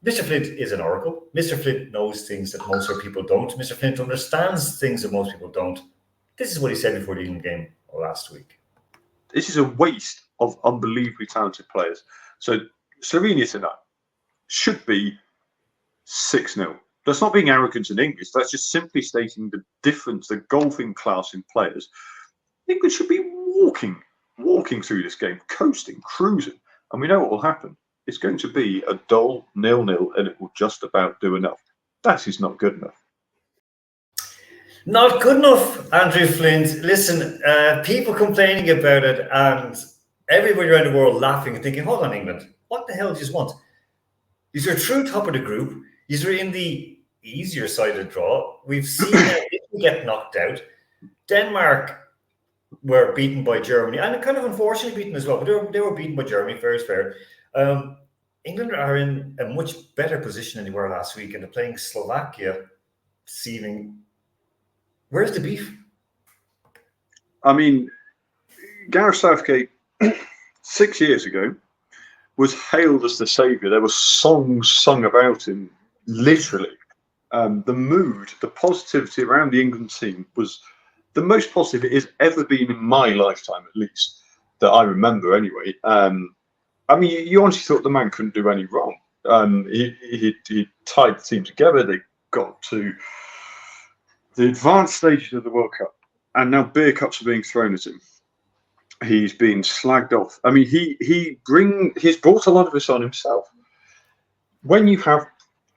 Mr. Flint is an oracle. Mr. Flint knows things that most other people don't. Mr. Flint understands things that most people don't. This is what he said before the England game last week. This is a waste of unbelievably talented players. So Slovenia tonight should be 6-0. That's not being arrogant in English. That's just simply stating the difference, the golfing class in players. England should be walking through this game, coasting, cruising. And we know what will happen. It's going to be a dull 0-0, and it will just about do enough. That is not good enough. Not good enough, Andrew Flint. Listen, people complaining about it, and everybody around the world laughing and thinking, hold on, England, what the hell do you want? These are true top of the group. These are in the easier side of the draw. We've seen them get knocked out. Denmark were beaten by Germany, and kind of unfortunately beaten as well, but they were beaten by Germany, fair is fair. England are in a much better position than they were last week, and they're playing Slovakia, seeming. Where's the beef? I mean, Gareth Southgate 6 years ago was hailed as the saviour. There were songs sung about him, literally. The mood, the positivity around the England team was the most positive it has ever been in my lifetime, at least, that I remember anyway. I mean, you honestly thought the man couldn't do any wrong. He tied the team together. They got to the advanced stages of the World Cup, and now beer cups are being thrown at him. He's been slagged off. I mean, he's brought a lot of this on himself. When you have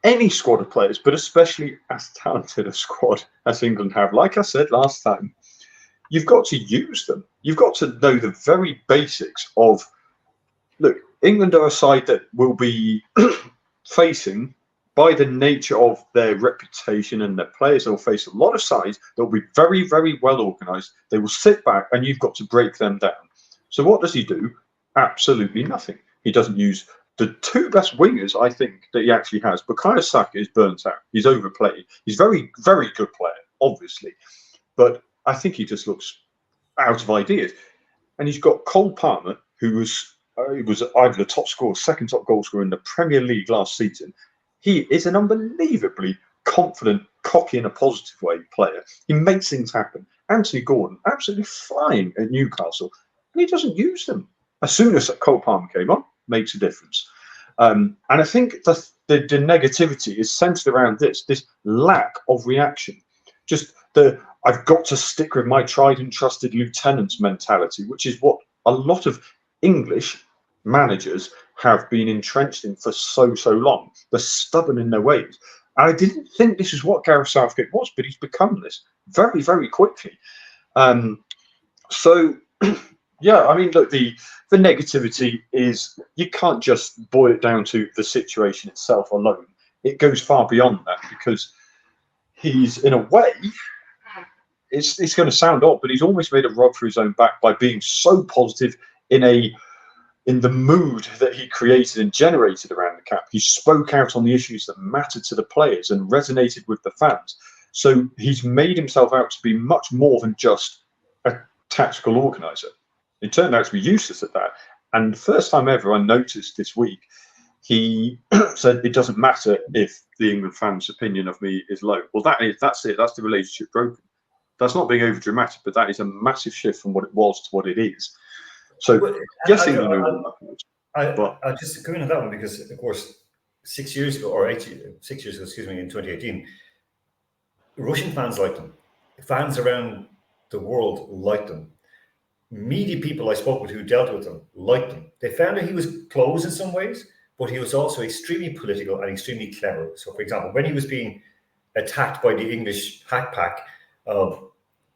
any squad of players, but especially as talented a squad as England have, like I said last time, you've got to use them. You've got to know the very basics of, look, England are a side that will be facing, by the nature of their reputation and their players, they'll face a lot of sides. They'll be very, very well organised. They will sit back and you've got to break them down. So what does he do? Absolutely nothing. He doesn't use the two best wingers, I think, that he actually has. Bukayo Saka is burnt out. He's overplayed. He's very, very good player, obviously. But I think he just looks out of ideas. And he's got Cole Palmer, who was either the top scorer, second top goal scorer in the Premier League last season. He is an unbelievably confident, cocky in a positive way player. He makes things happen. Anthony Gordon, absolutely flying at Newcastle, and he doesn't use them. As soon as Cole Palmer came on, makes a difference. And I think the negativity is centered around this lack of reaction. Just I've got to stick with my tried and trusted lieutenants mentality, which is what a lot of English managers have been entrenched in for so long. They're stubborn in their ways. And I didn't think this is what Gareth Southgate was, but he's become this very, very quickly. So, yeah, I mean, look, the negativity is, you can't just boil it down to the situation itself alone. It goes far beyond that, because he's, in a way, it's going to sound odd, but he's almost made a rug for his own back by being so positive in the mood that he created and generated around the cap. He spoke out on the issues that mattered to the players and resonated with the fans. So he's made himself out to be much more than just a tactical organiser. He turned out to be useless at that. And the first time ever I noticed this week, he said, it doesn't matter if the England fans' opinion of me is low. Well, that's it. That's the relationship broken. That's not being over dramatic, but that is a massive shift from what it was to what it is. So, yes, England I'll just come in on that one, because, of course, 6 years ago, or 6 years ago, in 2018, Russian fans liked him. Fans around the world liked him. Media people I spoke with who dealt with him liked him. They found that he was close in some ways, but he was also extremely political and extremely clever. So, for example, when he was being attacked by the English hack pack up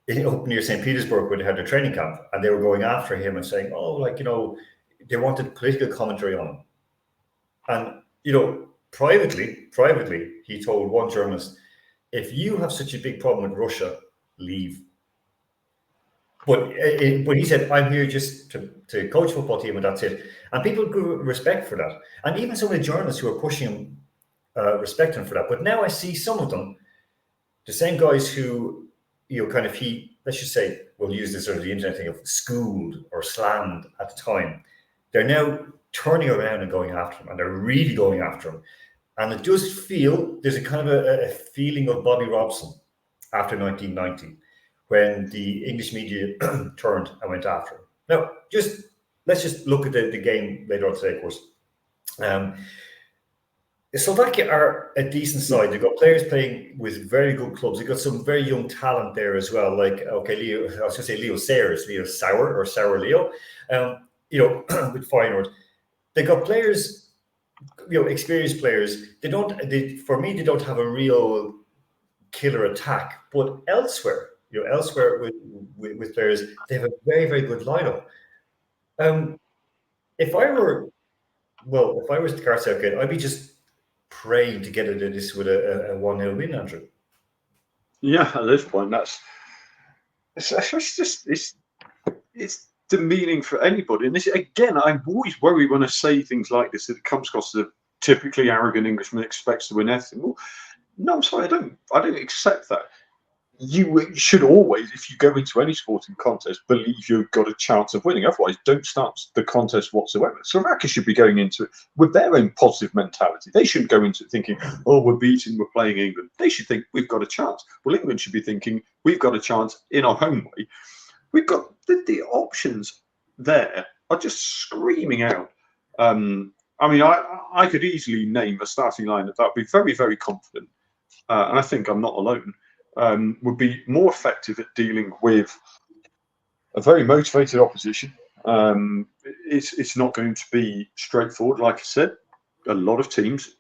near St. Petersburg, where they had their training camp, and they were going after him and saying, they wanted political commentary on him. And, privately, he told one journalist, if you have such a big problem with Russia, leave. But he said, I'm here just to coach a football team, and that's it. And people grew respect for that. And even some of the journalists who were pushing him respect him for that. But now I see some of them, the same guys who, let's just say, we'll use this sort of the internet thing of schooled or slammed at the time. They're now turning around and going after him, and they're really going after him. And it does feel, there's a kind of a feeling of Bobby Robson after 1990, when the English media turned and went after him. Now, let's just look at the game later on today, of course. Slovakia are a decent side. They've got players playing with very good clubs. They've got some very young talent there as well. Like, okay, Leo, I was going to say Leo Sayers, Leo Sauer or Sauer Leo, with Feyenoord. They've got players, experienced players. For me, they don't have a real killer attack. But elsewhere with players, they have a very, very good lineup. If I were the Car Southgate, I'd be just praying to get into this with a 1-0 win, Andrew. Yeah, at this point, it's demeaning for anybody. And this, again, I'm always worried when I say things like this that it comes across as a typically arrogant Englishman expects to win everything. Well, no, I'm sorry, I don't accept that. You should always, if you go into any sporting contest, believe you've got a chance of winning. Otherwise, don't start the contest whatsoever. Slovakia should be going into it with their own positive mentality. They shouldn't go into it thinking, oh, we're beating, we're playing England. They should think, we've got a chance. Well, England should be thinking, we've got a chance in our home way. We've got the options there are just screaming out. I mean, I could easily name a starting lineup that would be very, very confident. And I think I'm not alone. Would be more effective at dealing with a very motivated opposition. It's not going to be straightforward. Like I said, a lot of teams,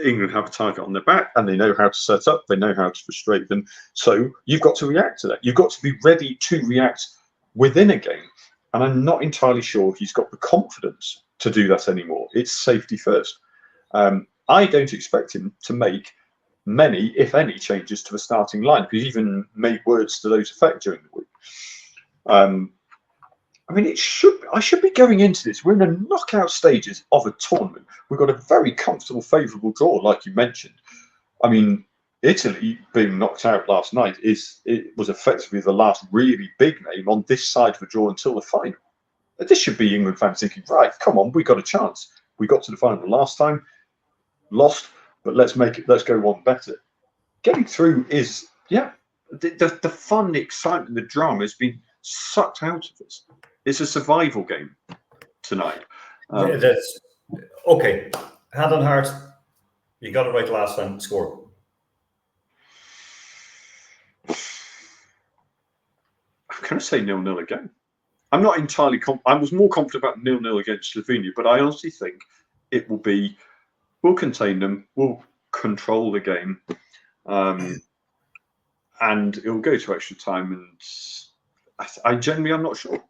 England have a target on their back and they know how to set up, they know how to frustrate them. So you've got to react to that. You've got to be ready to react within a game. And I'm not entirely sure he's got the confidence to do that anymore. It's safety first. I don't expect him to make many, if any, changes to the starting line. He's even made words to those effect during the week. I mean, I should be going into this. We're in the knockout stages of a tournament. We've got a very comfortable, favourable draw, like you mentioned. I mean, Italy being knocked out last night was effectively the last really big name on this side of the draw until the final. This should be England fans thinking, right, come on, we got a chance. We got to the final last time, lost, but let's go one better. Getting through is, the fun, the excitement, the drama has been sucked out of this. It's a survival game tonight. That's okay. Hand on heart, you got it right last time. Score. I'm going to say 0-0 again. I'm not entirely I was more confident about 0-0 against Slovenia, but I honestly think it will be, we'll contain them, we'll control the game, and it will go to extra time. And I'm not sure.